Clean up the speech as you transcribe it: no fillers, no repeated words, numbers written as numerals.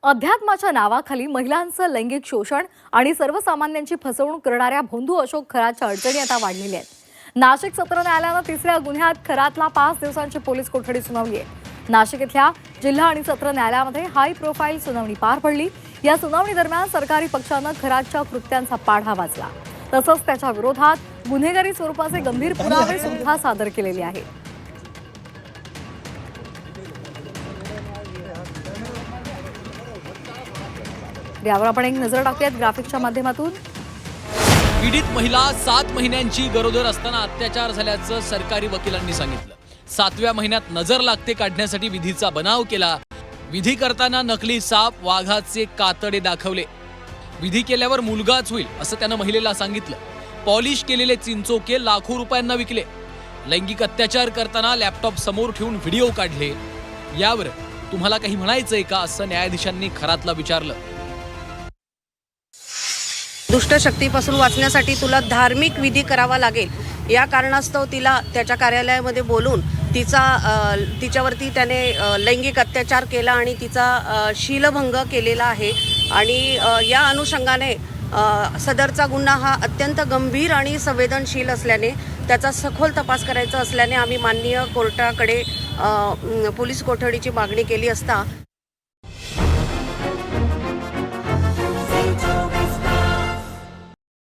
अध्यात्माच्या नावाखाली महिलांचं लैंगिक शोषण आणि सर्वसामान्यांची फसवणूक करणाऱ्या भोंदू अशोक खरातच्या अडचणी आता वाढलेल्या आहेत। नाशिक सत्र न्यायालयानं तिसऱ्या गुन्ह्यात खरातला 5 दिवसांची पोलीस कोठडी सुनावली आहे। नाशिक इथल्या जिल्हा आणि सत्र न्यायालयामध्ये हाय प्रोफाईल सुनावणी पार पडली। या सुनावणी दरम्यान सरकारी पक्षानं खरातच्या कृत्यांचा पाढा वाचला, तसंच त्याच्या विरोधात गुन्हेगारी स्वरूपाचे गंभीर पुरावे सुद्धा सादर केलेले आहेत। यावर आपण एक नजर टाकूयात ग्राफिक्सच्या माध्यमातून। पीडित महिला 7 महिन्यांची गरोदर असताना अत्याचार झाल्याचं सरकारी वकिलांनी सांगितलं। 7व्या महिन्यात नजर लागते काढण्यासाठी विधीचा बनाव केला। विधी करताना नकली साप वाघाचे कातडे दाखवले। विधी केल्यावर मुलगाच होईल असं त्यानं महिलेला सांगितलं। पॉलिश केलेले चिंचोके लाखो रुपयांना विकले। लैंगिक अत्याचार करताना लॅपटॉप समोर ठेवून व्हिडिओ काढले। यावर तुम्हाला काही म्हणायचंय का असं न्यायाधीशांनी खरातला विचारलं। दुष्ट शक्तीपासून वाचण्यासाठी तुला धार्मिक विधी करावा लागेल, या कारणास्तव तिला त्याच्या कार्यालयामध्ये बोलून तिच्यावरती त्याने लैंगिक अत्याचार केला आणि तिचा शीलभंग केलेला आहे। आणि या अनुषंगाने सदरचा गुन्हा हा अत्यंत गंभीर आणि संवेदनशील असल्याने त्याचा सखोल तपास करायचा असल्याने आम्ही माननीय कोर्टाकडे पोलीस कोठडीची मागणी केली असता